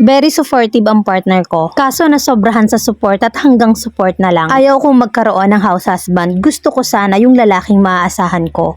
Very supportive ang partner ko. Kaso nasobrahan sa support at hanggang support na lang. Ayaw kong magkaroon ng house husband. Gusto ko sana yung lalaking maaasahan ko.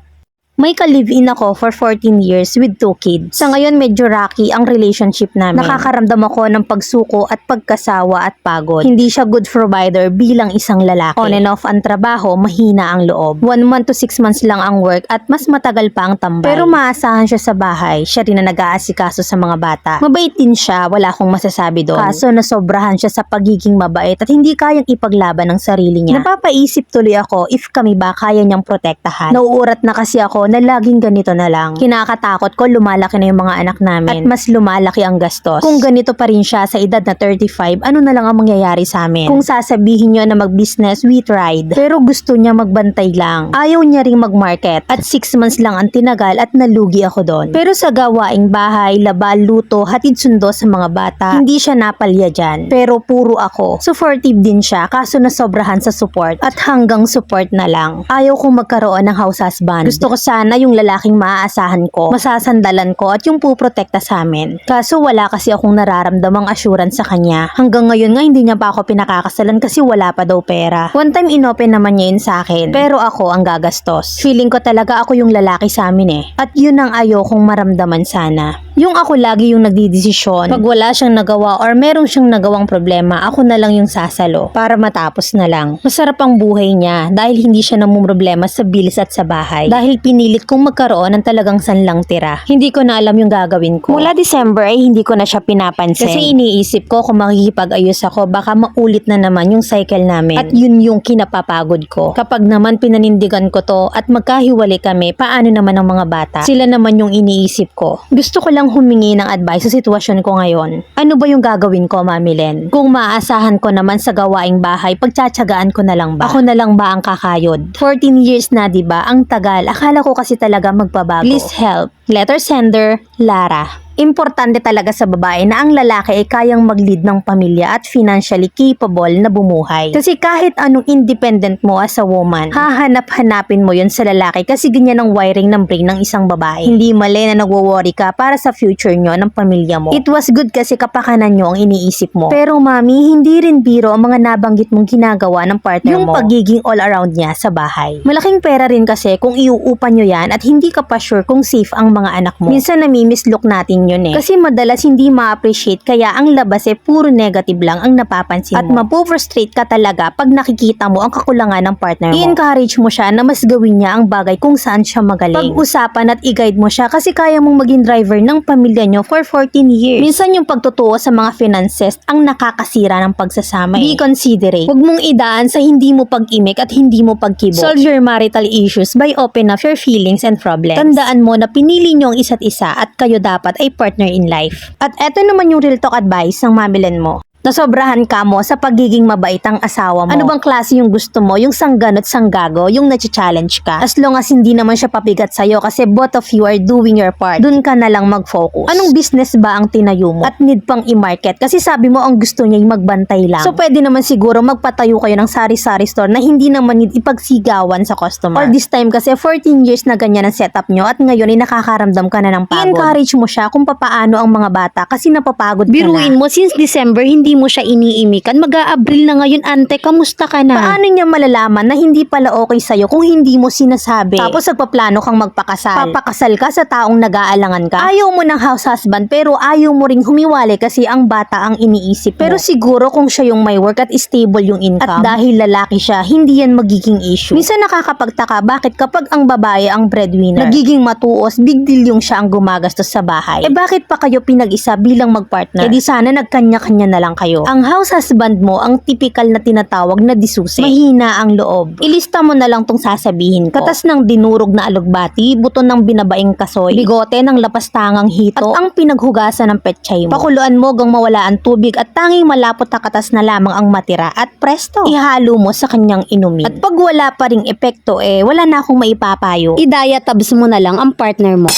May ka-live-in ako for 14 years with 2 kids. Sa ngayon medyo rocky ang relationship namin. Nakakaramdam ako ng pagsuko at pagkasawa at pagod. Hindi siya good provider bilang isang lalaki. On and off ang trabaho, mahina ang loob. 1 month to 6 months lang ang work at mas matagal pa ang tambay. Pero maasahan siya sa bahay. Siya rin na nag-aasikaso sa mga bata. Mabait din siya, wala akong masasabi doon. Kaso nasobrahan siya sa pagiging mabait at hindi kayang ipaglaban ng sarili niya. Napapaisip tuloy ako if kami ba kaya niyang protektahan. Nauurat na kasi ako na laging ganito na lang. Kinakatakot ko lumalaki na yung mga anak namin at mas lumalaki ang gastos. Kung ganito pa rin siya sa edad na 35, ano na lang ang mangyayari sa amin? Kung sasabihin niyo na mag-business, we tried. Pero gusto niya magbantay lang. Ayaw niya ring mag-market at 6 months lang ang tinagal at nalugi ako doon. Pero sa gawaing bahay, laba, luto, hatid sundo sa mga bata, hindi siya napalya dyan. Pero puro ako. Supportive din siya kaso nasobrahan sa support at hanggang support na lang. Ayaw kong magkaroon ng house husband. Gusto ko sana yung lalaking maaasahan ko, masasandalan ko at yung puprotekta sa amin. Kaso wala kasi akong nararamdamang assurance sa kanya. Hanggang ngayon nga hindi niya pa ako pinakakasalan kasi wala pa daw pera. One time inopen naman niya yun sa akin, pero ako ang gagastos. Feeling ko talaga ako yung lalaki sa amin eh. At yun ang ayokong maramdaman sana. Yung ako lagi yung nagdidesisyon. Pag wala siyang nagawa or merong siyang nagawang problema, ako na lang yung sasalo para matapos na lang. Masarap ang buhay niya dahil hindi siya namumroblema sa bilis at sa bahay. Dahil pinilit kong magkaroon ng talagang sanlang tira. Hindi ko na alam yung gagawin ko. Mula December ay hindi ko na siya pinapansin. Kasi iniisip ko kung makikipag-ayos ako baka maulit na naman yung cycle namin. At yun yung kinapapagod ko. Kapag naman pinanindigan ko to at magkahiwalay kami, paano naman ang mga bata? Sila naman yung iniisip ko. Gusto ko lang humingi ng advice sa sitwasyon ko ngayon. Ano ba yung gagawin ko, Mami Len? Kung maaasahan ko naman sa gawaing bahay, pagtsatsagaan ko na lang ba? Ako na lang ba ang kakayod? 14 years na, diba? Ang tagal. Akala ko kasi talaga magbabago. Please help. Letter sender, Lara. Importante talaga sa babae na ang lalaki ay kayang mag-lead ng pamilya at financially capable na bumuhay. Kasi kahit anong independent mo as a woman, hahanap-hanapin mo yun sa lalaki kasi ganyan ang wiring ng brain ng isang babae. Hindi mali na nagwo-worry ka para sa future nyo ng pamilya mo. It was good kasi kapakanan nyo ang iniisip mo. Pero mami, hindi rin biro ang mga nabanggit mong ginagawa ng partner mo. Yung pagiging all around niya sa bahay. Malaking pera rin kasi kung iuupan nyo yan at hindi ka pa sure kung safe ang mga anak mo. Minsan nami-mislook natin yun eh. Kasi madalas hindi ma-appreciate kaya ang labas puro negative lang ang napapansin mo. At mapo-frustrate ka talaga pag nakikita mo ang kakulangan ng partner mo. I-encourage mo siya na mas gawin niya ang bagay kung saan siya magaling. Pag-usapan at i-guide mo siya kasi kaya mong maging driver ng pamilya nyo for 14 years. Minsan yung pagtutuo sa mga finances ang nakakasira ng pagsasama. Be considerate. Huwag mong idaan sa hindi mo pag-imik at hindi mo pagkibo. Solve your marital issues by open up your feelings and problems. Tandaan mo na pinili nyo ang isa't isa at kayo dapat ay partner in life. At eto naman yung real talk advice ng Mami Len mo. Nasobrahan ka mo sa pagiging mabait ang asawa mo. Ano bang klase yung gusto mo? Yung sangganot sanggago, yung nachi-challenge ka. As long as hindi naman siya pabigat sa'yo kasi both of you are doing your part. Dun ka na lang mag-focus. Anong business ba ang tinayo mo? At need pang i-market kasi sabi mo ang gusto niya yung magbantay lang. So pwede naman siguro magpatayo kayo ng sari-sari store na hindi naman need ipagsigawan sa customer. All this time kasi 14 years na ganyan ang setup nyo at ngayon ay nakakaramdam ka na ng pagod. I-encourage mo siya kung papaano ang mga bata kasi napapagod ka na. Biruin mo since December hindi mo siya iniimikan, mag-a-Abril na ngayon, ante, kamusta ka na? Paano niya malalaman na hindi pala okay sa'yo kung hindi mo sinasabi? Tapos nagpaplano kang magpakasal. Papakasal ka sa taong nag-aalangan ka. Ayaw mo ng house husband pero ayaw mo ring humiwalay kasi ang bata ang iniisip mo. Pero siguro kung siya yung may work at stable yung income, at dahil lalaki siya, hindi yan magiging issue. Minsan nakakapagtaka bakit kapag ang babae ang breadwinner, nagiging matuos, big deal yung siya ang gumagastos sa bahay. Bakit pa kayo pinag-isa bilang magpartner? Di sana nagkanya-kanya na lang kayo. Ang house husband mo ang typical na tinatawag na disuse. Mahina ang loob. Ilista mo na lang tong sasabihin ko. Katas ng dinurog na alugbati, buto ng binabaing kasoy, bigote ng lapastangang hito, at ang pinaghugasan ng petchay mo. Pakuluan mo hanggang mawala ang tubig at tanging malapot na katas na lamang ang matira at presto, ihalo mo sa kanyang inumin. At pag wala pa ring epekto wala na akong maipapayo. Idaya tabs mo na lang ang partner mo.